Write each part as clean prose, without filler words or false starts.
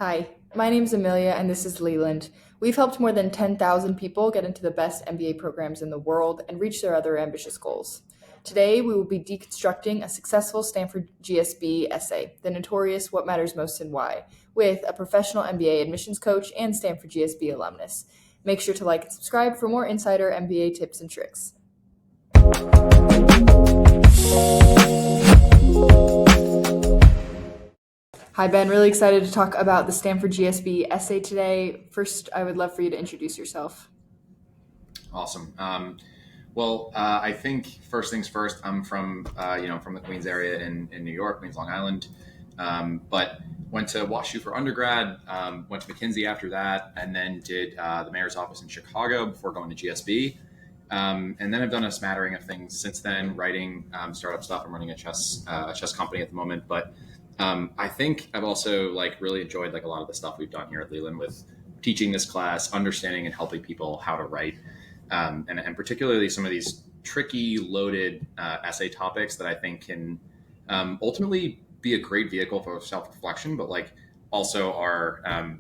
Hi, my name's Amelia and this is Leland. We've helped more than 10,000 people get into the best MBA programs in the world and reach their other ambitious goals. Today, we will be deconstructing a successful Stanford GSB essay, The Notorious What Matters Most and Why, with a professional MBA admissions coach and Stanford GSB alumnus. Make sure to like and subscribe for more insider MBA tips and tricks. Hi, Ben. Really excited to talk about the Stanford GSB essay today. First, I would love for you to introduce yourself. Awesome. I think first things first. I'm from the Queens area in New York, Queens, Long Island. But went to WashU for undergrad. Went to McKinsey after that, and then did the mayor's office in Chicago before going to GSB. And then I've done a smattering of things since then, writing startup stuff. I'm running a chess company at the moment, but I think I've also really enjoyed a lot of the stuff we've done here at Leland with teaching this class, understanding and helping people how to write, and particularly some of these tricky, loaded essay topics that I think can ultimately be a great vehicle for self-reflection, but also are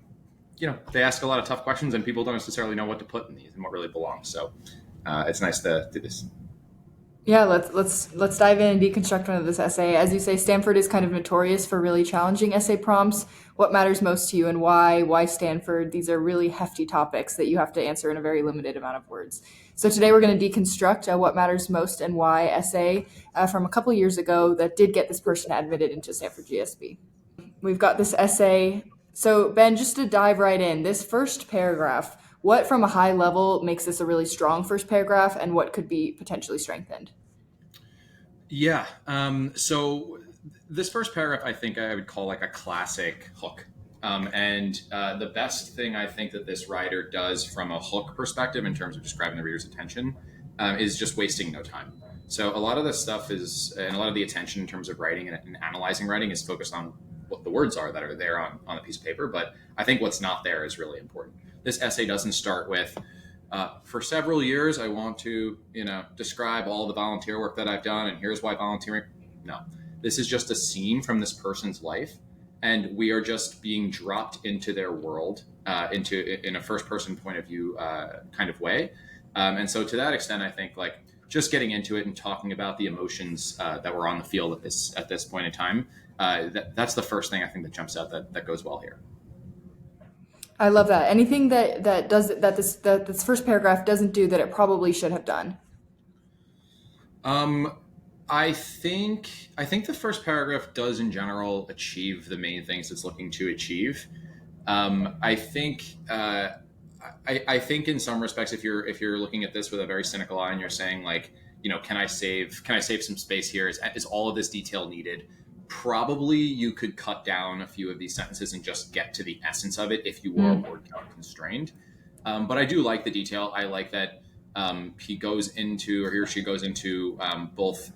they ask a lot of tough questions and people don't necessarily know what to put in these and what really belongs. So it's nice to do this. Yeah, let's dive in and deconstruct one of this essay. As you say, Stanford is kind of notorious for really challenging essay prompts. What matters most to you and why? Why Stanford? These are really hefty topics that you have to answer in a very limited amount of words. So today we're going to deconstruct what matters most and why essay from a couple years ago that did get this person admitted into Stanford GSB. We've got this essay. So Ben, just to dive right in, this first paragraph, what from a high level makes this a really strong first paragraph and what could be potentially strengthened? Yeah. So this first paragraph, I think I would call a classic hook. The best thing I think that this writer does from a hook perspective in terms of describing the reader's attention is just wasting no time. So a lot of this stuff and a lot of the attention in terms of writing and analyzing writing is focused on what the words are that are there on a piece of paper. But I think what's not there is really important. This essay doesn't start with, for several years, I want to, describe all the volunteer work that I've done, and here's why volunteering. No, this is just a scene from this person's life, and we are just being dropped into their world, in a first-person point of view kind of way. And so, to that extent, I think just getting into it and talking about the emotions that were on the field at this point in time. That's the first thing I think that jumps out that goes well here. I love that. Anything that this first paragraph doesn't do that it probably should have done? I think the first paragraph does in general achieve the main things it's looking to achieve. I think in some respects, if you're looking at this with a very cynical eye and you're saying can I save some space here? Is all of this detail needed? Probably you could cut down a few of these sentences and just get to the essence of it if you were word count constrained. But I do like the detail. I like that he or she goes into both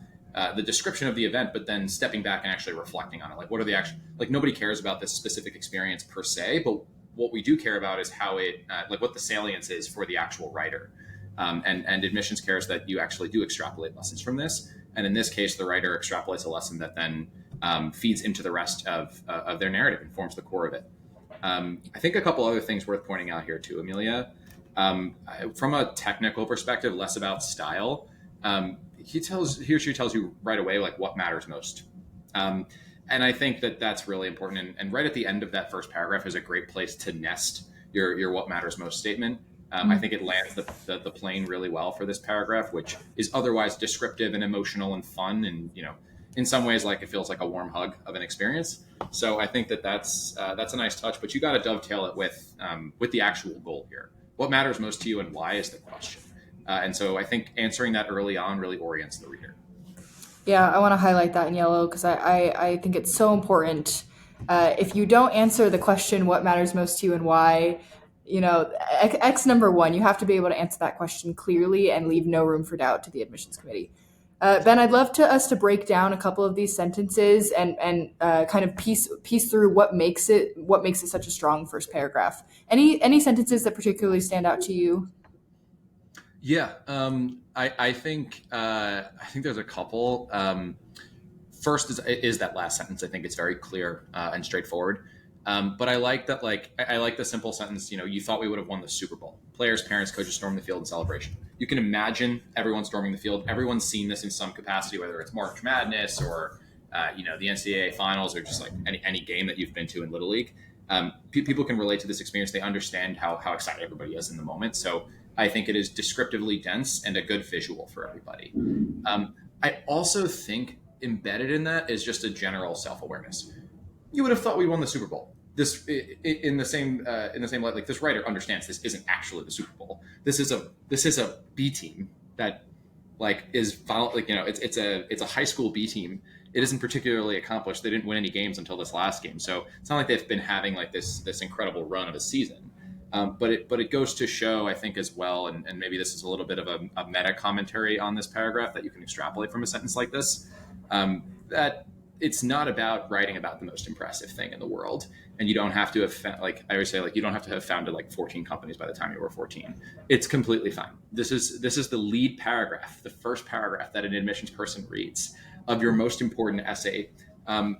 the description of the event, but then stepping back and actually reflecting on it. What are the actual, nobody cares about this specific experience per se, but what we do care about is how it, what the salience is for the actual writer. And admissions cares that you actually do extrapolate lessons from this. And in this case, the writer extrapolates a lesson that then feeds into the rest of their narrative and forms the core of it. I think a couple other things worth pointing out here too, Amelia. From a technical perspective, less about style. He or she tells you right away what matters most. And I think that's really important. And right at the end of that first paragraph is a great place to nest your what matters most statement. I think it lands the plane really well for this paragraph, which is otherwise descriptive and emotional and fun, and in some ways it feels like a warm hug of an experience. So I think that's a nice touch, but you got to dovetail it with the actual goal here. What matters most to you and why is the question. And so I think answering that early on really orients the reader. Yeah, I want to highlight that in yellow because I think it's so important. If you don't answer the question, what matters most to you and why, X number one, you have to be able to answer that question clearly and leave no room for doubt to the admissions committee. Ben, I'd love us to break down a couple of these sentences and kind of piece through what makes it such a strong first paragraph. Any sentences that particularly stand out to you? Yeah, I think there's a couple. First is that last sentence. I think it's very clear and straightforward. But I like that, like, I like the simple sentence, you thought we would have won the Super Bowl. Players, parents, coaches storm the field in celebration. You can imagine everyone storming the field. Everyone's seen this in some capacity, whether it's March Madness or, the NCAA finals, or just like any game that you've been to in Little League. People can relate to this experience. They understand how excited everybody is in the moment. So I think it is descriptively dense and a good visual for everybody. I also think embedded in that is just a general self-awareness. You would have thought we won the Super Bowl. This in the same light, like, this writer understands this isn't actually the Super Bowl. This is a B team that, like, is like, it's a high school B team. It isn't particularly accomplished. They didn't win any games until this last game, so it's not like they've been having like this incredible run of a season. But it goes to show, I think, as well, and maybe this is a little bit of a meta commentary on this paragraph that you can extrapolate from a sentence like this, that it's not about writing about the most impressive thing in the world. And you don't have to have, like I always say, like, you don't have to have founded like 14 companies by the time you were 14. It's completely fine. This is the lead paragraph, the first paragraph that an admissions person reads of your most important essay,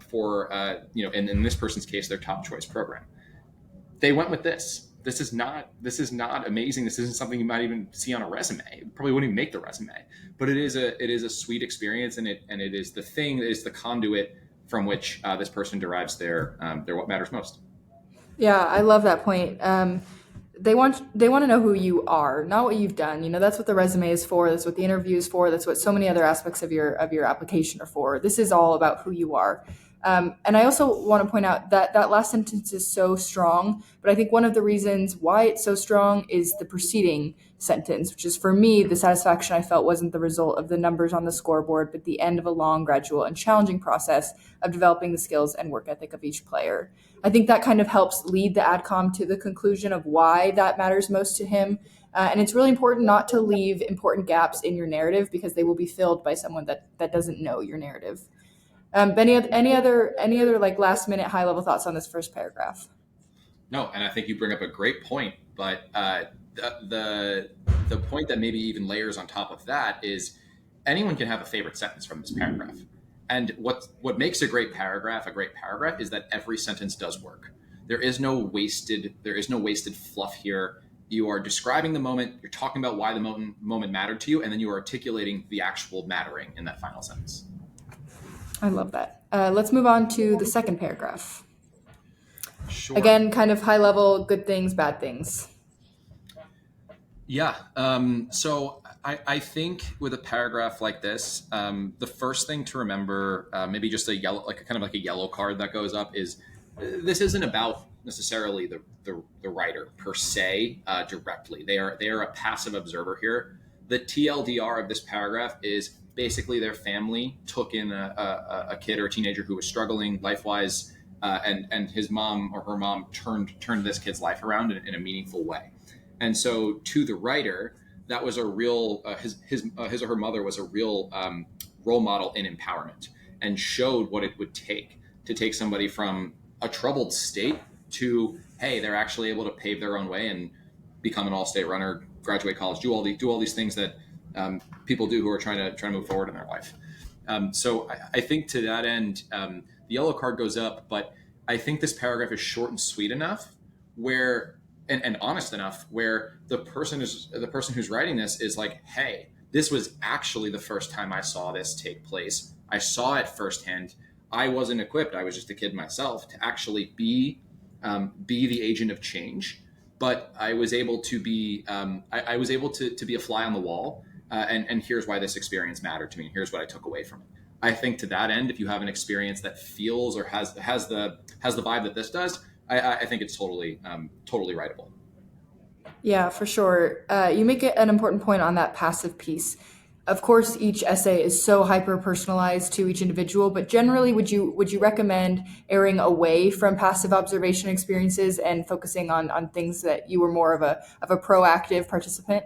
for in this person's case, their top choice program. They went with this. This is not amazing. This isn't something you might even see on a resume. It probably wouldn't even make the resume, but it is a sweet experience, and it is the thing that is the conduit from which this person derives their what matters most. Yeah, I love that point. They want to know who you are, not what you've done. That's what the resume is for. That's what the interview is for. That's what so many other aspects of your application are for. This is all about who you are. And I also want to point out that last sentence is so strong, but I think one of the reasons why it's so strong is the preceding sentence, which is, for me, the satisfaction I felt wasn't the result of the numbers on the scoreboard, but the end of a long, gradual, and challenging process of developing the skills and work ethic of each player. I think that kind of helps lead the AdCom to the conclusion of why that matters most to him. And it's really important not to leave important gaps in your narrative, because they will be filled by someone that doesn't know your narrative. Ben, any other like last minute high level thoughts on this first paragraph? No, and I think you bring up a great point, but the point that maybe even layers on top of that is anyone can have a favorite sentence from this paragraph. And what makes a great paragraph is that every sentence does work. There is no wasted fluff here. You are describing the moment, you're talking about why the moment mattered to you, and then you are articulating the actual mattering in that final sentence. I love that. Let's move on to the second paragraph. Sure. Again, kind of high level, good things, bad things. Yeah. So I think with a paragraph like this, the first thing to remember, maybe just a yellow, like kind of like a yellow card that goes up, is this isn't about necessarily the writer per se directly. They are a passive observer here. The TLDR of this paragraph is basically their family took in a kid or a teenager who was struggling life-wise, and his mom or her mom turned this kid's life around in a meaningful way. And so to the writer, that was a real his or her mother was a real role model in empowerment, and showed what it would take to take somebody from a troubled state to, hey, they're actually able to pave their own way and become an all-state runner, graduate college, do all these things that people do who are trying to move forward in their life. So I think to that end, the yellow card goes up, but I think this paragraph is short and sweet enough where, and honest enough, where the person who's writing this is like, hey, this was actually the first time I saw this take place. I saw it firsthand. I wasn't equipped. I was just a kid myself to actually be the agent of change. But I was able to be I was able to be a fly on the wall. And here's why this experience mattered to me. Here's what I took away from it. I think to that end, if you have an experience that feels or has the vibe that this does, I think it's totally writable. Yeah, for sure. You make an important point on that passive piece. Of course, each essay is so hyper personalized to each individual, but generally, would you recommend erring away from passive observation experiences and focusing on things that you were more of a proactive participant?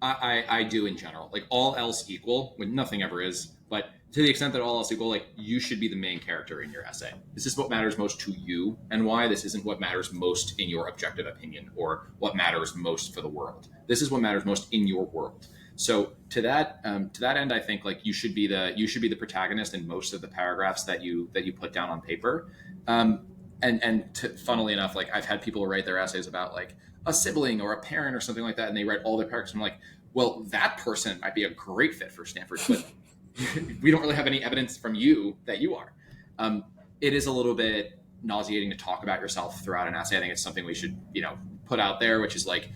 I do in general, like all else equal, when nothing ever is, but to the extent that all else equal, like you should be the main character in your essay. This is what matters most to you and why. This isn't what matters most in your objective opinion or what matters most for the world. This is what matters most in your world. So to that end, I think like you should be the protagonist in most of the paragraphs that you put down on paper. Funnily enough, like I've had people write their essays about like a sibling or a parent or something like that, and they write all their paragraphs. I'm like, well, that person might be a great fit for Stanford, but we don't really have any evidence from you that you are. It is a little bit nauseating to talk about yourself throughout an essay. I think it's something we should, put out there, which is like,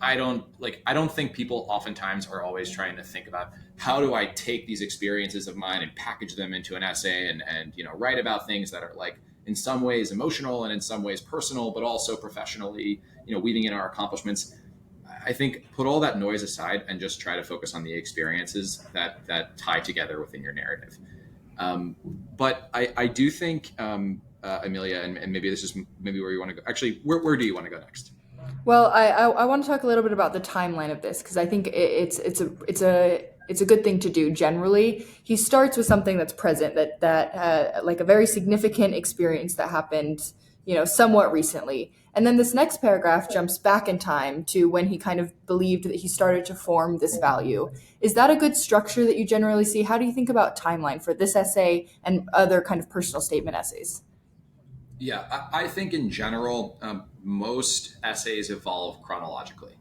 I don't think people oftentimes are always trying to think about how do I take these experiences of mine and package them into an essay and write about things that are like in some ways emotional and in some ways personal, but also professionally, weaving in our accomplishments. I think put all that noise aside and just try to focus on the experiences that tie together within your narrative. But I do think, Amelia, and maybe this is maybe where you want to go. Actually, where do you want to go next? Well, I want to talk a little bit about the timeline of this because I think it's a good thing to do. Generally, he starts with something that's present, that like a very significant experience that happened, somewhat recently, and then this next paragraph jumps back in time to when he kind of believed that he started to form this value. Is that a good structure that you generally see? How do you think about timeline for this essay and other kind of personal statement essays? Yeah, I think in general, most essays evolve chronologically.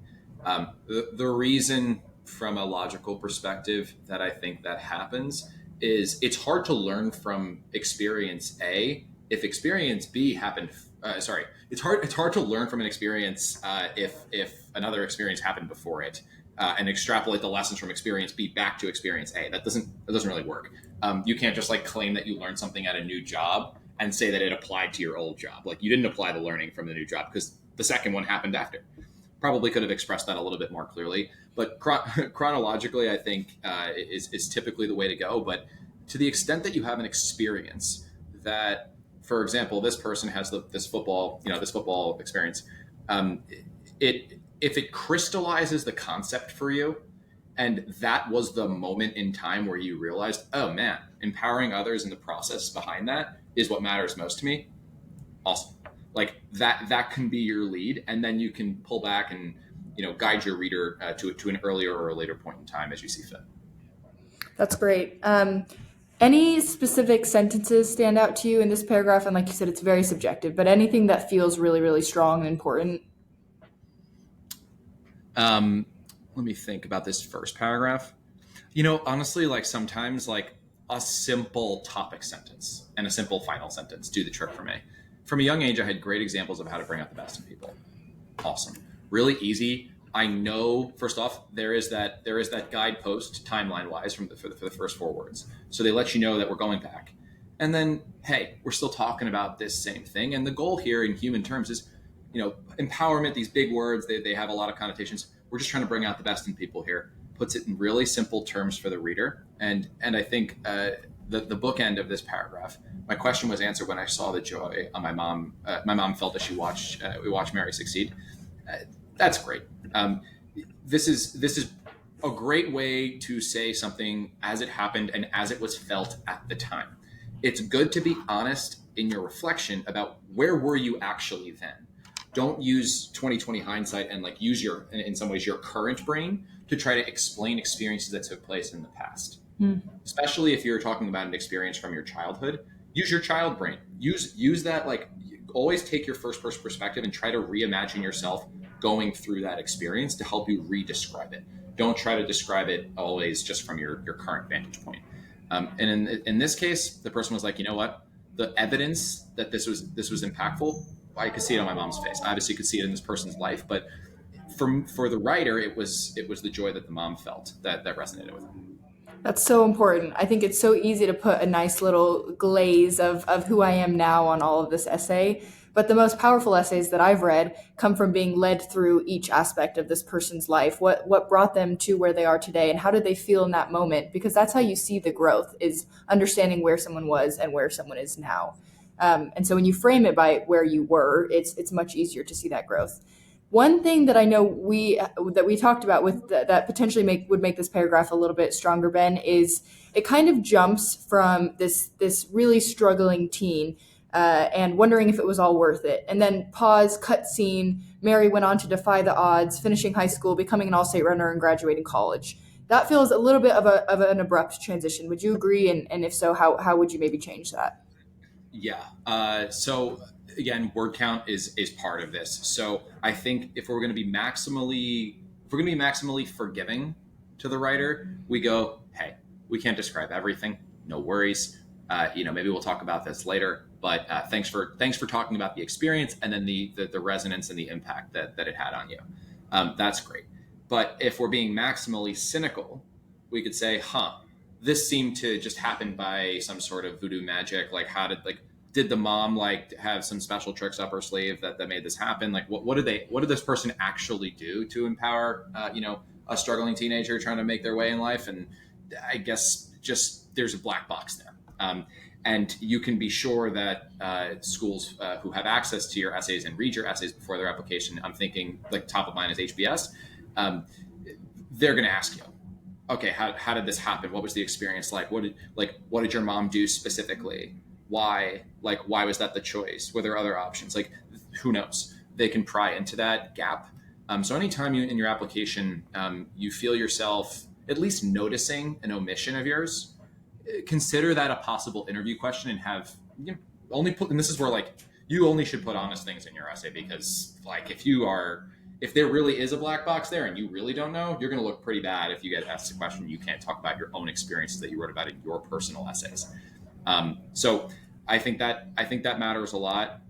The reason, from a logical perspective, that I think that happens is it's hard to learn from experience A if experience B happened. It's hard to learn from an experience if another experience happened before it, and extrapolate the lessons from experience B back to experience A. That doesn't really work. You can't just like claim that you learned something at a new job and say that it applied to your old job. Like you didn't apply the learning from the new job because the second one happened after. Probably could have expressed that a little bit more clearly, but chronologically, I think is typically the way to go. But to the extent that you have an experience that, for example, this person has this football experience, if it crystallizes the concept for you, and that was the moment in time where you realized, oh man, empowering others in the process behind that is what matters most to me. Awesome. Like that can be your lead, and then you can pull back and guide your reader to an earlier or a later point in time as you see fit. That's great. Any specific sentences stand out to you in this paragraph? And like you said, it's very subjective, but anything that feels really, really strong and important? Let me think about this first paragraph. Honestly, like sometimes like a simple topic sentence and a simple final sentence do the trick for me. From a young age, I had great examples of how to bring out the best in people. Awesome. Really easy. I know, first off, there is that guidepost timeline wise for the first four words. So they let you know that we're going back. And then, hey, we're still talking about this same thing. And the goal here in human terms is, empowerment, these big words, they have a lot of connotations. We're just trying to bring out the best in people here. Puts it in really simple terms for the reader. And I think the bookend of this paragraph, my question was answered when I saw the joy on my mom. My mom felt as we watched Mary succeed. That's great. This is a great way to say something as it happened and as it was felt at the time. It's good to be honest in your reflection about where were you actually then. Don't use 2020 hindsight and like use in some ways your current brain to try to explain experiences that took place in the past. Especially if you're talking about an experience from your childhood, use your child brain. Use that, like always take your first person perspective and try to reimagine yourself going through that experience to help you re-describe it. Don't try to describe it always just from your current vantage point. And in this case, the person was like, you know what? The evidence that this was impactful, I could see it on my mom's face. I obviously could see it in this person's life, but for the writer, it was the joy that the mom felt that resonated with him. That's so important. I think it's so easy to put a nice little glaze of who I am now on all of this essay. But the most powerful essays that I've read come from being led through each aspect of this person's life. What brought them to where they are today, and how did they feel in that moment? Because that's how you see the growth, is understanding where someone was and where someone is now. And so when you frame it by where you were, it's much easier to see that growth. One thing that I know we talked about with that potentially would make this paragraph a little bit stronger, Ben, is it kind of jumps from this really struggling teen and wondering if it was all worth it, and then pause, cut scene. Mary went on to defy the odds, finishing high school, becoming an all-state runner, and graduating college. That feels a little bit of an abrupt transition. Would you agree? And if so, how would you maybe change that? Yeah. So again, word count is part of this. So I think if we're going to be maximally forgiving to the writer, we go, hey, we can't describe everything. No worries. Maybe we'll talk about this later. But thanks for talking about the experience and then the resonance and the impact that it had on you. That's great. But if we're being maximally cynical, we could say, this seemed to just happen by some sort of voodoo magic. Like, did the mom like have some special tricks up her sleeve that made this happen? Like, what did this person actually do to empower, a struggling teenager trying to make their way in life? And I guess just there's a black box there. And you can be sure that schools who have access to your essays and read your essays before their application, I'm thinking like top of mind is HBS, they're going to ask you, okay, how did this happen? What was the experience like? What did your mom do specifically? Why was that the choice? Were there other options? Like, who knows? They can pry into that gap. So anytime in your application, you feel yourself at least noticing an omission of yours, consider that a possible interview question and have and this is where like you only should put honest things in your essay, because like if there really is a black box there and you really don't know, you're going to look pretty bad if you get asked a question you can't talk about your own experiences that you wrote about in your personal essays. So I think that matters a lot.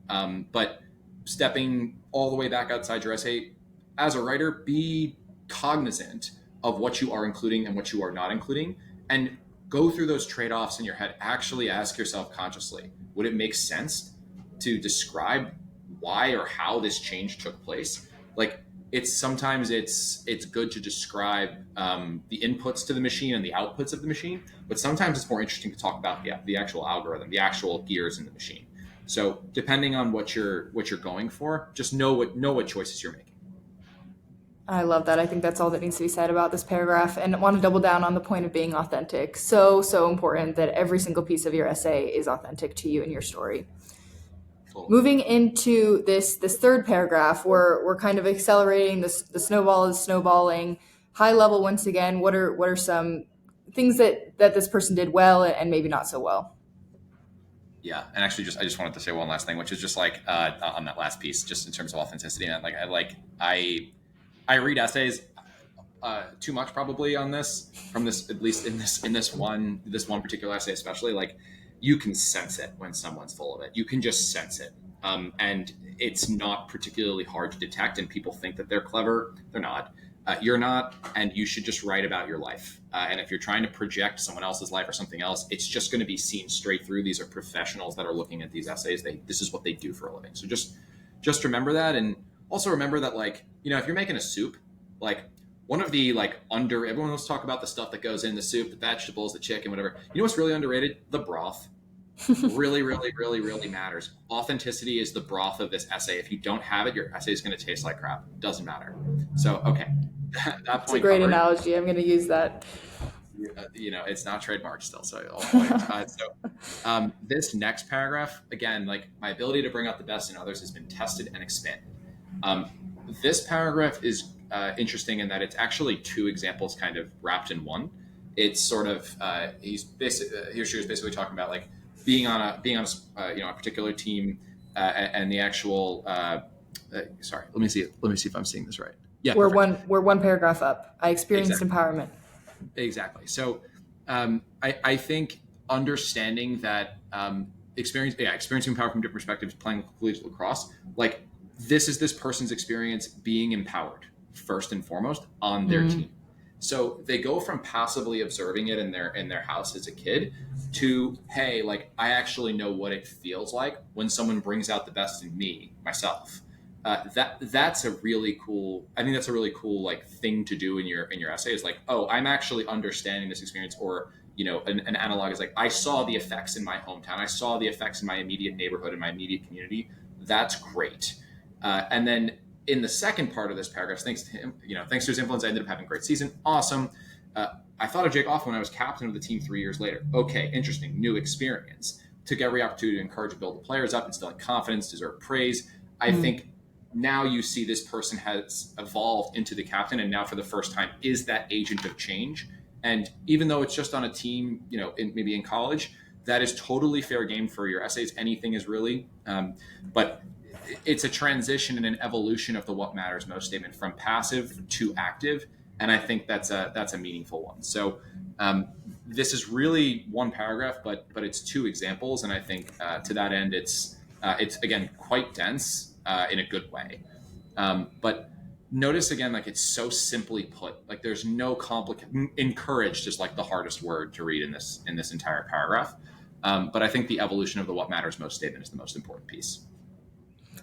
But stepping all the way back outside your essay, as a writer, be cognizant of what you are including and what you are not including, and go through those trade-offs in your head. Actually ask yourself consciously, would it make sense to describe why or how this change took place? Like, sometimes it's good to describe the inputs to the machine and the outputs of the machine, but sometimes it's more interesting to talk about the actual algorithm, the actual gears in the machine. So depending on what you're going for, just know what choices you're making. I love that. I think that's all that needs to be said about this paragraph, and I want to double down on the point of being authentic. So important that every single piece of your essay is authentic to you and your story. Cool. Moving into this third paragraph, we're kind of accelerating. The snowball is snowballing. High level once again. What are some things that this person did well and maybe not so well? Yeah, and actually, I just wanted to say one last thing, which is just like on that last piece, just in terms of authenticity, and I read essays too much probably on this, from this, at least in this one particular essay especially. Like, you can sense it when someone's full of it. You can just sense it, and it's not particularly hard to detect. And people think that they're clever. They're not. You're not, and you should just write about your life. And if you're trying to project someone else's life or something else, it's just going to be seen straight through. These are professionals that are looking at these essays. This is what they do for a living. So just remember that, and also remember that, like, if you're making a soup, like, one of the everyone wants to talk about the stuff that goes in the soup, the vegetables, the chicken, whatever. You know what's really underrated? The broth. Really, really, really, really matters. Authenticity is the broth of this essay. If you don't have it, your essay is going to taste like crap. Doesn't matter. So, okay. That point It's a great covered. analogy. I'm going to use that. It's not trademarked still, so I'll point. This next paragraph, again, like, my ability to bring out the best in others has been tested and expanded. This paragraph is interesting in that it's actually two examples kind of wrapped in one. It's sort of he or she was basically talking about like being on a particular team and the actual. Sorry, let me see if I'm seeing this right. Yeah, we're perfect. one paragraph up. I experienced empowerment. Exactly. So I think understanding that experiencing power from different perspectives, playing collegiate lacrosse, like, this is this person's experience being empowered first and foremost on their team. So they go from passively observing it in their house as a kid to, hey, like, I actually know what it feels like when someone brings out the best in myself. That's a really cool. I think that's a really cool like thing to do in your essay, is like, oh, I'm actually understanding this experience. Or an analog is like, I saw the effects in my hometown. I saw the effects in my immediate neighborhood, in my immediate community. That's great. And then in the second part of this paragraph, thanks to him, thanks to his influence, I ended up having a great season. Awesome. I thought of Jake off when I was captain of the team 3 years later. Okay, interesting, new experience. Took every opportunity to encourage and build the players up, instilling confidence, deserve praise. I think now you see this person has evolved into the captain, and now for the first time is that agent of change. And even though it's just on a team, maybe in college, that is totally fair game for your essays. Anything is really, but it's a transition and an evolution of the what matters most statement from passive to active, and I think that's a meaningful one. So this is really one paragraph, but it's two examples, and I think to that end, it's again quite dense in a good way. But notice again, like it's so simply put. Like there's no complicated. Encouraged is like the hardest word to read in this entire paragraph. But I think the evolution of the what matters most statement is the most important piece.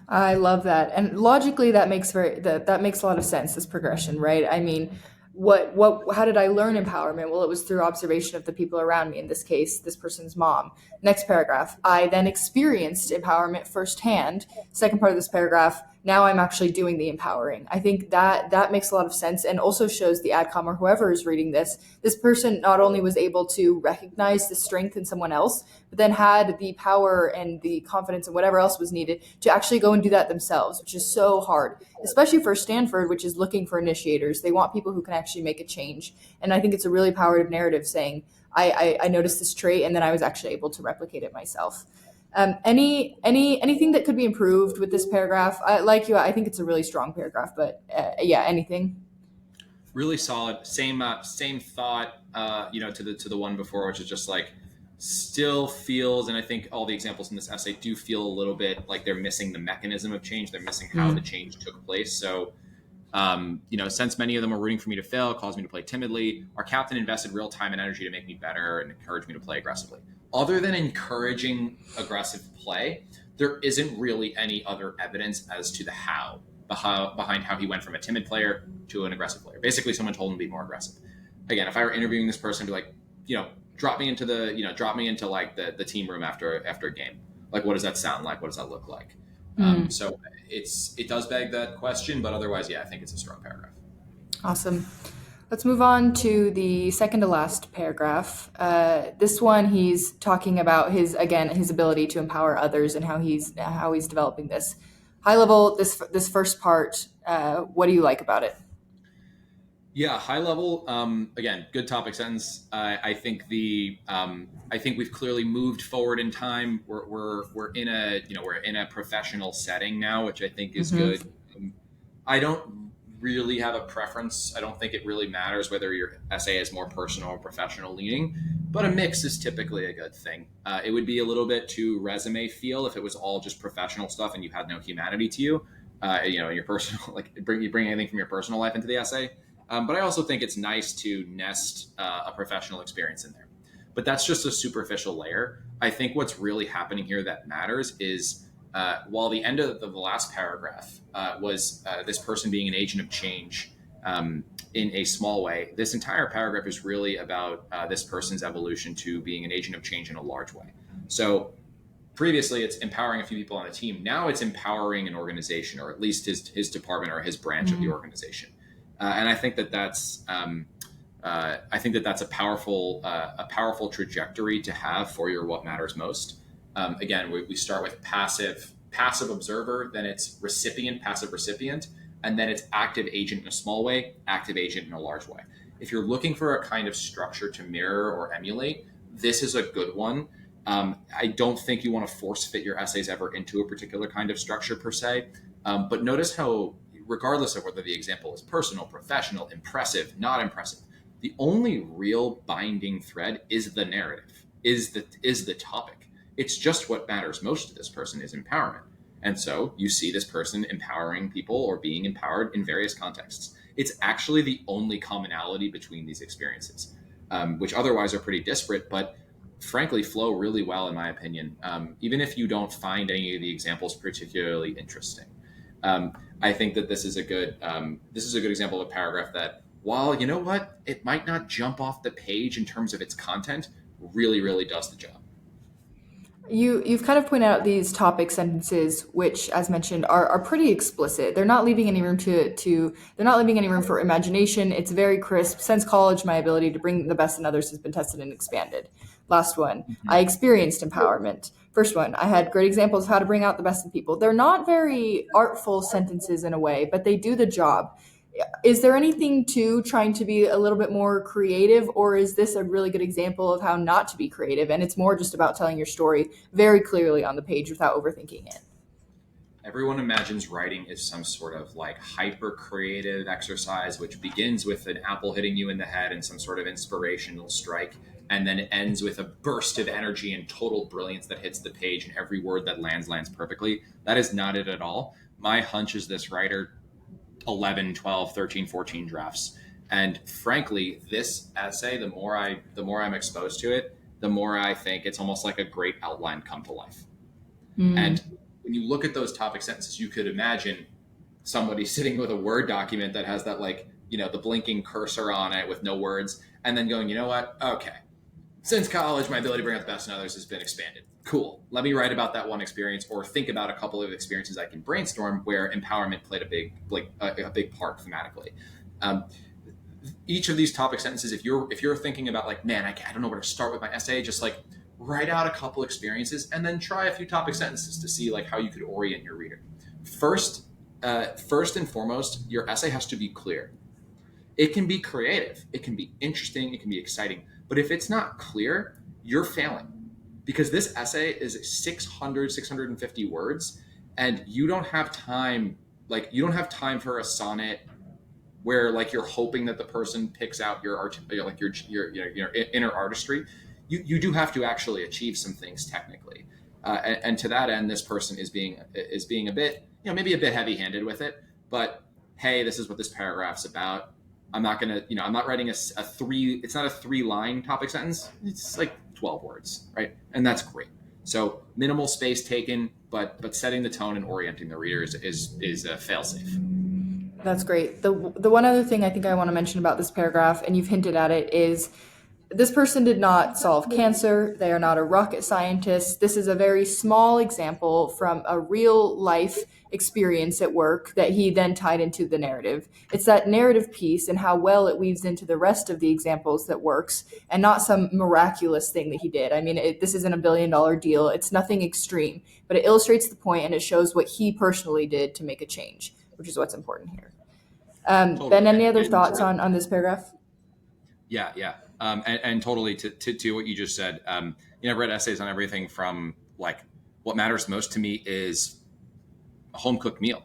I love that. And logically that makes that makes a lot of sense, this progression, right? I mean, how did I learn empowerment? Well, it was through observation of the people around me, in this case, this person's mom. Next paragraph, I then experienced empowerment firsthand. Second part of this paragraph, now I'm actually doing the empowering. I think that makes a lot of sense, and also shows the adcom or whoever is reading this person not only was able to recognize the strength in someone else, but then had the power and the confidence and whatever else was needed to actually go and do that themselves, which is so hard, especially for Stanford, which is looking for initiators. They want people who can actually make a change. And I think it's a really powerful narrative saying, I noticed this trait and then I was actually able to replicate it myself. Anything that could be improved with this paragraph? Like you, I think it's a really strong paragraph, but yeah, anything? Really solid. Same thought. To the one before, which is just like still feels, and I think all the examples in this essay do feel a little bit like they're missing the mechanism of change. They're missing how the change took place. So since many of them are rooting for me to fail, caused me to play timidly, our captain invested real time and energy to make me better and encourage me to play aggressively. Other than encouraging aggressive play, there isn't really any other evidence as to the how behind how he went from a timid player to an aggressive player. Basically, someone told him to be more aggressive. Again, if I were interviewing this person, I'd be like, drop me into like the team room after a game. Like, what does that sound like? What does that look like? So it does beg that question, but otherwise, yeah, I think it's a strong paragraph. Awesome. Let's move on to the second to last paragraph. This one, he's talking about his ability to empower others and how he's developing this. High level, this first part, what do you like about it? Yeah, high level. Again, good topic sentence. I think I think we've clearly moved forward in time. We're in a professional setting now, which I think is good. I don't really have a preference. I don't think it really matters whether your essay is more personal or professional leaning, but a mix is typically a good thing. It would be a little bit too resume feel if it was all just professional stuff and you had no humanity to you. Your personal, like you bring anything from your personal life into the essay. But I also think it's nice to nest a professional experience in there. But that's just a superficial layer. I think what's really happening here that matters is while the end of the last paragraph was this person being an agent of change in a small way, this entire paragraph is really about this person's evolution to being an agent of change in a large way. So previously it's empowering a few people on a team. Now it's empowering an organization, or at least his department or his branch of the organization. And I think that's a powerful trajectory to have for your what matters most. Again, we start with passive observer, then it's passive recipient, and then it's active agent in a small way, active agent in a large way. If you're looking for a kind of structure to mirror or emulate, this is a good one. I don't think you want to force fit your essays ever into a particular kind of structure per se, but notice how, regardless of whether the example is personal, professional, impressive, not impressive, the only real binding thread is the narrative, is the topic. It's just what matters most to this person is empowerment. And so you see this person empowering people or being empowered in various contexts. It's actually the only commonality between these experiences, which otherwise are pretty disparate, but frankly flow really well, in my opinion, even if you don't find any of the examples particularly interesting. I think that this is a good example of a paragraph that, while you know what, it might not jump off the page in terms of its content, really, really does the job. You've kind of pointed out these topic sentences, which, as mentioned, are pretty explicit. They're not leaving any room they're not leaving any room for imagination. It's very crisp. Since college, my ability to bring the best in others has been tested and expanded. Last one, I experienced empowerment. First one, I had great examples of how to bring out the best in people. They're not very artful sentences in a way, but they do the job. is there anything to trying to be a little bit more creative, or is this a really good example of how not to be creative and it's more just about telling your story very clearly on the page without overthinking it? Everyone imagines writing is some sort of like hyper creative exercise, which begins with an apple hitting you in the head and some sort of inspirational strike, and then it ends with a burst of energy and total brilliance that hits the page, and every word that lands perfectly. That is not it at all. My hunch is this writer 11, 12, 13, 14 drafts. And frankly, this essay, the more I'm exposed to it, the more I think it's almost like a great outline come to life. Mm. And when you look at those topic sentences, you could imagine somebody sitting with a Word document that has that, like, the blinking cursor on it with no words, and then going, you know what? Okay. Since college, my ability to bring out the best in others has been expanded. Cool. Let me write about that one experience, or think about a couple of experiences I can brainstorm where empowerment played a big part thematically. Um, each of these topic sentences, if you're thinking about, like, man, I don't know where to start with my essay, just like write out a couple experiences and then try a few topic sentences to see like how you could orient your reader. First and foremost, your essay has to be clear. It can be creative, it can be interesting, it can be exciting, but if it's not clear, you're failing, because this essay is 650 words, and you don't have time. Like, you don't have time for a sonnet where, like, you're hoping that the person picks out your art, like your inner artistry. You do have to actually achieve some things technically, and to that end, this person is being a bit, maybe a bit heavy-handed with it. But hey, this is what this paragraph's about. I'm not gonna, I'm not writing a three. It's not a 3-line topic sentence. It's like 12 words, right? And that's great. So minimal space taken, but setting the tone and orienting the reader is a fail-safe. That's great. The one other thing I think I want to mention about this paragraph, and you've hinted at it, is this person did not solve cancer. They are not a rocket scientist. This is a very small example from a real life experience at work that he then tied into the narrative. It's that narrative piece and how well it weaves into the rest of the examples that works, and not some miraculous thing that he did. I mean, this isn't $1 billion deal. It's nothing extreme, but it illustrates the point and it shows what he personally did to make a change, which is what's important here. Totally. Ben, any other thoughts on this paragraph? Yeah. And totally to what you just said. I've read essays on everything from, like, what matters most to me is a home cooked meal.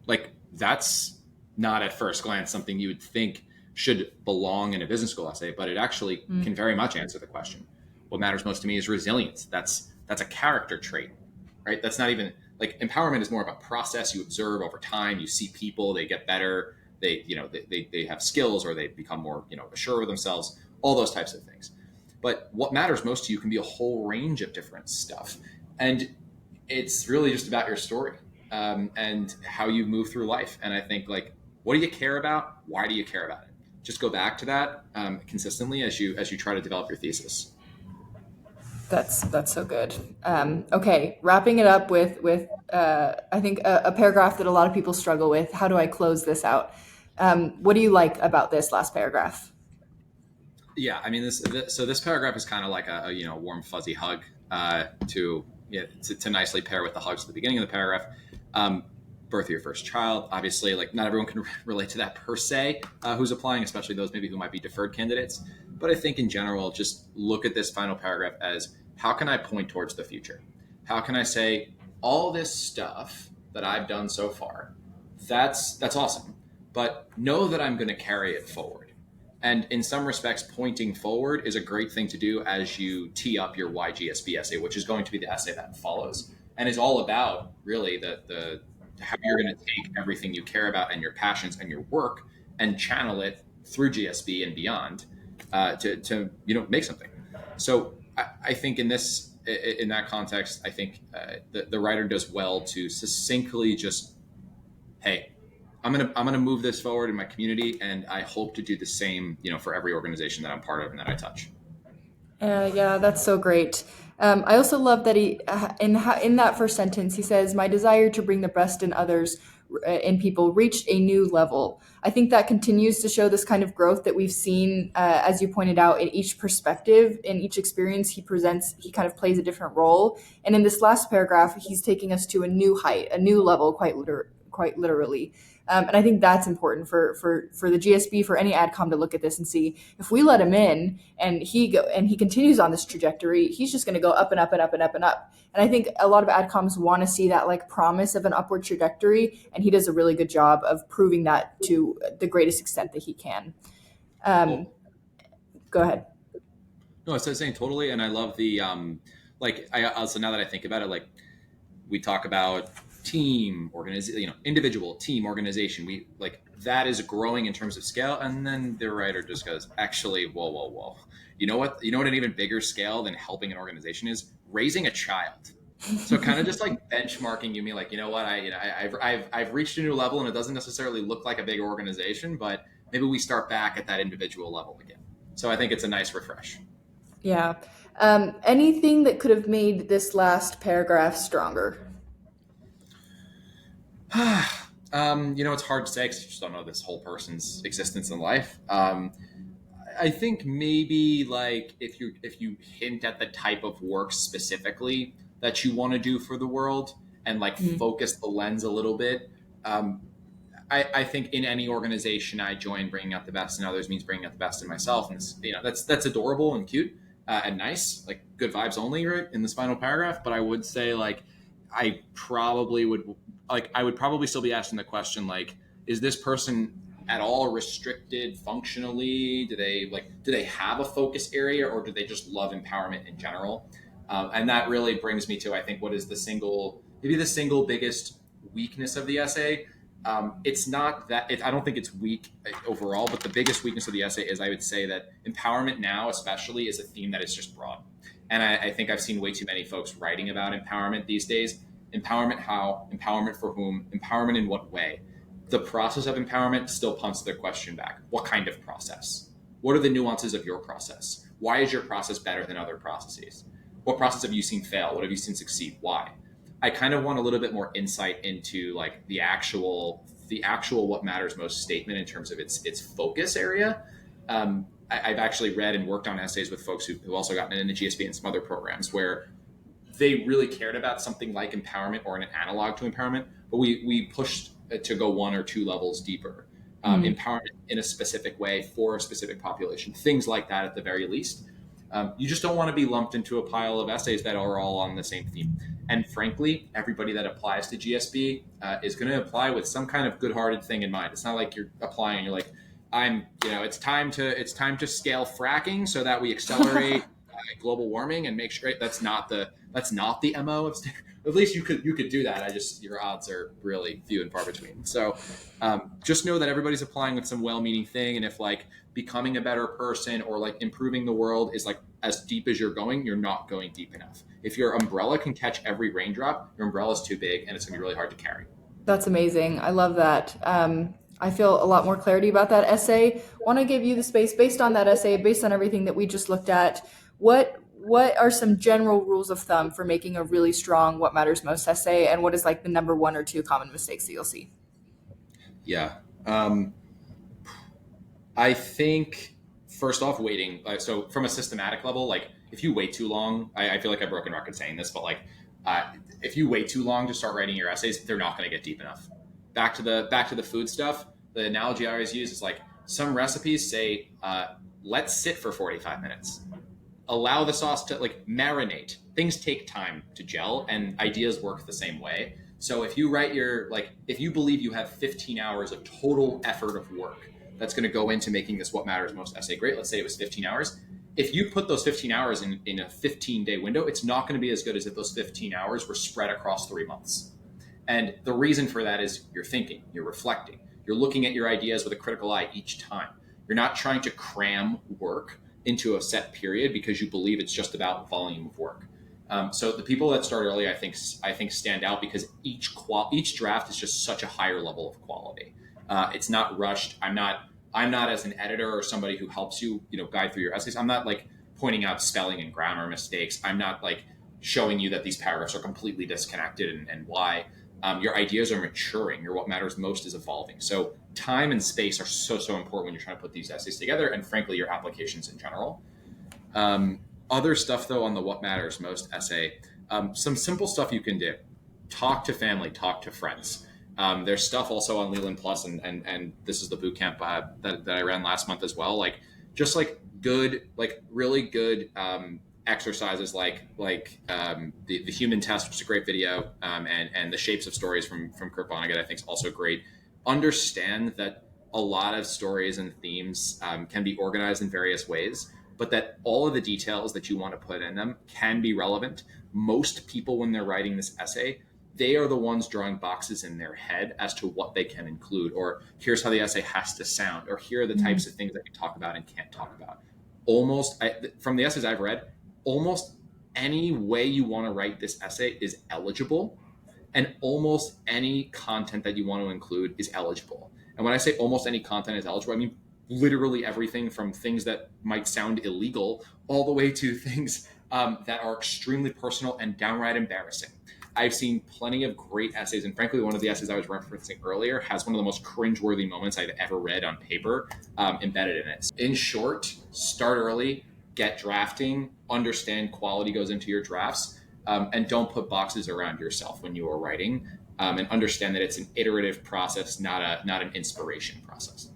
Like, that's not at first glance something you would think should belong in a business school essay, but it actually can very much answer the question. What matters most to me is resilience. That's a character trait, right? That's not even, like, empowerment is more of a process you observe over time. You see people, they get better, they have skills, or they become more, assured of themselves, all those types of things. But what matters most to you can be a whole range of different stuff. And it's really just about your story, and how you move through life. And I think, like, what do you care about? Why do you care about it? Just go back to that consistently as you try to develop your thesis. That's so good. Okay, wrapping it up with I think a paragraph that a lot of people struggle with. How do I close this out? What do you like about this last paragraph? Yeah, I mean, this paragraph is kind of like a warm fuzzy hug, to nicely pair with the hugs at the beginning of the paragraph. Birth of your first child, obviously, like, not everyone can relate to that per se, who's applying, especially those maybe who might be deferred candidates. But I think in general, just look at this final paragraph as, how can I point towards the future? How can I say, all this stuff that I've done so far, that's awesome, but know that I'm going to carry it forward. And in some respects, pointing forward is a great thing to do as you tee up your YGSB essay, which is going to be the essay that follows, and is all about really the how you're going to take everything you care about and your passions and your work and channel it through GSB and beyond, to make something. So I think in that context, I think the writer does well to succinctly just, hey, I'm gonna move this forward in my community, and I hope to do the same, for every organization that I'm part of and that I touch. Yeah, that's so great. I also love that he, in that first sentence, he says, "My desire to bring the best in others, in people, reached a new level." I think that continues to show this kind of growth that we've seen, as you pointed out, in each perspective, in each experience he presents. He kind of plays a different role, and in this last paragraph, he's taking us to a new height, a new level, quite quite literally. And I think that's important for the GSB, for any adcom to look at this and see, if we let him in and he continues on this trajectory, he's just going to go up and up and up and up and up. And I think a lot of adcoms want to see that like promise of an upward trajectory, and he does a really good job of proving that to the greatest extent that he can. Well, Go ahead. no, I was saying totally, and I love the like. I also, now that I think about it, like we talk about team organization, individual team organization. We like that is growing in terms of scale, and then the writer just goes, actually, whoa, whoa, whoa. You know what? You know what an even bigger scale than helping an organization is? Raising a child. So kind of just like benchmarking, you mean like, you know what, I've reached a new level, and it doesn't necessarily look like a big organization, but maybe we start back at that individual level again. So I think it's a nice refresh. Yeah. Anything that could have made this last paragraph stronger? It's hard to say because you just don't know this whole person's existence in life. I think maybe like if you hint at the type of work specifically that you want to do for the world and like focus the lens a little bit. I think in any organization I join, bringing out the best in others means bringing out the best in myself, and that's adorable and cute and nice, like good vibes only, right, in this final paragraph. But I would say like I would probably still be asking the question like, is this person at all restricted functionally? Do they have a focus area, or do they just love empowerment in general? And that really brings me to, I think, what is maybe the single biggest weakness of the essay. It's not that I don't think it's weak overall, but the biggest weakness of the essay is, I would say, that empowerment now, especially, is a theme that is just broad. And I think I've seen way too many folks writing about empowerment these days. Empowerment how? Empowerment for whom? Empowerment in what way? The process of empowerment still punts the question back. What kind of process? What are the nuances of your process? Why is your process better than other processes? What process have you seen fail? What have you seen succeed? Why? I kind of want a little bit more insight into like the actual what matters most statement in terms of its focus area. I've actually read and worked on essays with folks who've also gotten into GSB and some other programs where they really cared about something like empowerment or an analog to empowerment, but we pushed to go one or two levels deeper. Empowerment in a specific way for a specific population, things like that at the very least. You just don't want to be lumped into a pile of essays that are all on the same theme. And frankly, everybody that applies to GSB is going to apply with some kind of good-hearted thing in mind. It's not like you're applying and you're like, it's time to scale fracking so that we accelerate global warming and make sure. That's not the MO of Stanford. At least you could do that. Your odds are really few and far between. So just know that everybody's applying with some well-meaning thing, and if like becoming a better person or like improving the world is like as deep as you're not going deep enough. If your umbrella can catch every raindrop, your umbrella's too big and it's gonna be really hard to carry. That's amazing. I love that. I feel a lot more clarity about that essay. Want to give you the space based on that essay, based on everything that we just looked at. What are some general rules of thumb for making a really strong what matters most essay, and what is like the number one or two common mistakes that you'll see? Yeah. I think first off, waiting. So from a systematic level, like if you wait too long, I feel like I've broken record saying this, but like if you wait too long to start writing your essays, they're not going to get deep enough. Back to the food stuff. The analogy I always use is like some recipes say, let's sit for 45 minutes. Allow the sauce to like marinate. Things take time to gel, and ideas work the same way. So if you write if you believe you have 15 hours of total effort of work that's going to go into making this what matters most essay great, let's say it was 15 hours. If you put those 15 hours in a 15-day window, it's not going to be as good as if those 15 hours were spread across 3 months. And the reason for that is you're thinking, you're reflecting, you're looking at your ideas with a critical eye each time. You're not trying to cram work into a set period because you believe it's just about volume of work. So the people that start early, I think stand out because each draft is just such a higher level of quality. It's not rushed. I'm not as an editor or somebody who helps you, guide through your essays. I'm not like pointing out spelling and grammar mistakes. I'm not like showing you that these paragraphs are completely disconnected and why. Your ideas are maturing. Your what matters most is evolving. So time and space are so important when you're trying to put these essays together, and frankly, your applications in general. Other stuff though on the what matters most essay, some simple stuff you can do. Talk to family, talk to friends. There's stuff also on Leland Plus, and this is the boot camp that I ran last month as well. Like just like good, like really good exercises, the human test, which is a great video, and the shapes of stories from Kurt Vonnegut, I think is also great. Understand that a lot of stories and themes can be organized in various ways, but that all of the details that you want to put in them can be relevant. Most people, when they're writing this essay, they are the ones drawing boxes in their head as to what they can include, or here's how the essay has to sound, or here are the types of things that you talk about and can't talk about. From the essays I've read, almost any way you want to write this essay is eligible, and almost any content that you want to include is eligible. And when I say almost any content is eligible, I mean literally everything from things that might sound illegal all the way to things that are extremely personal and downright embarrassing. I've seen plenty of great essays, and frankly, one of the essays I was referencing earlier has one of the most cringeworthy moments I've ever read on paper embedded in it. In short, start early, get drafting, understand quality goes into your drafts, and don't put boxes around yourself when you are writing, and understand that it's an iterative process, not an inspiration process.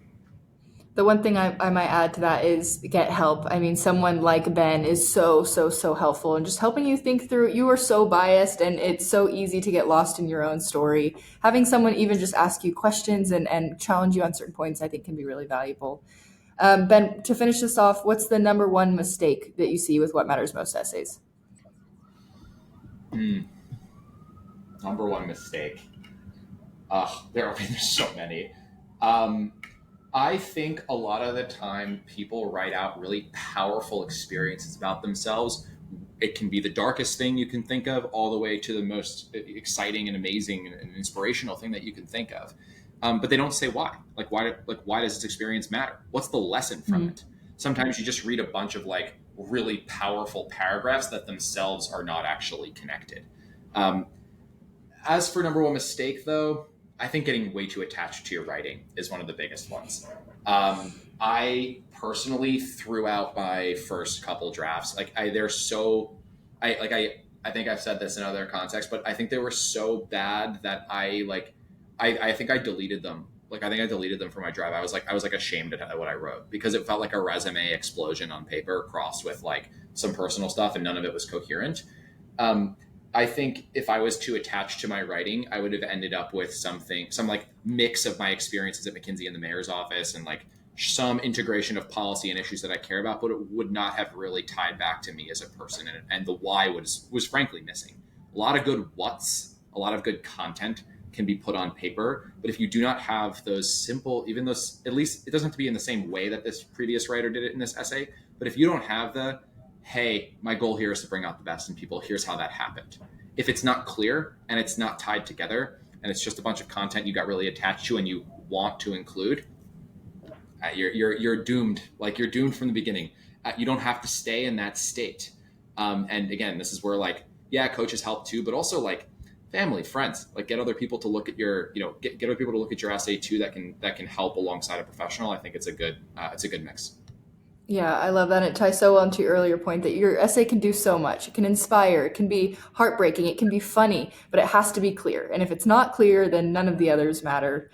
The one thing I might add to that is get help. I mean, someone like Ben is so helpful and just helping you think through. You are so biased and it's so easy to get lost in your own story. Having someone even just ask you questions and challenge you on certain points, I think can be really valuable. Ben, to finish this off, what's the number one mistake that you see with What Matters Most essays? Number one mistake. There's so many. I think a lot of the time people write out really powerful experiences about themselves. It can be the darkest thing you can think of, all the way to the most exciting and amazing and inspirational thing that you can think of. But they don't say why. Why does this experience matter? What's the lesson from it? Sometimes you just read a bunch of really powerful paragraphs that themselves are not actually connected. As for number one mistake, though, I think getting way too attached to your writing is one of the biggest ones. I personally threw out my first couple drafts. I think I've said this in other contexts, but I think they were so bad that I think I deleted them. I think I deleted them from my drive. I was ashamed at what I wrote, because it felt like a resume explosion on paper crossed with some personal stuff, and none of it was coherent. I think if I was too attached to my writing, I would have ended up with some mix of my experiences at McKinsey and the mayor's office, and some integration of policy and issues that I care about, but it would not have really tied back to me as a person. And the why was frankly missing. A lot of good what's, a lot of good content can be put on paper, but if you do not have those simple, even those, at least it doesn't have to be in the same way that this previous writer did it in this essay, but if you don't have hey, my goal here is to bring out the best in people, here's how that happened. If it's not clear and it's not tied together, and it's just a bunch of content you got really attached to and you want to include, you're doomed. You're doomed from the beginning. You don't have to stay in that state. And again, this is where coaches help too, but also family, friends, get other people to look at your, get other people to look at your essay too. That can help alongside a professional. I think it's a good mix. Yeah, I love that. It ties so well into your earlier point that your essay can do so much. It can inspire, it can be heartbreaking, it can be funny, but it has to be clear. And if it's not clear, then none of the others matter.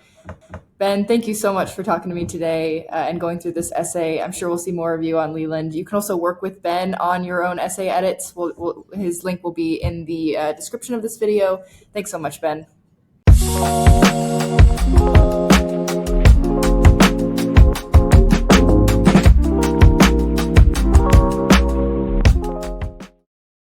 Ben, thank you so much for talking to me today and going through this essay. I'm sure we'll see more of you on Leland. You can also work with Ben on your own essay edits. His link will be in the description of this video. Thanks so much, Ben.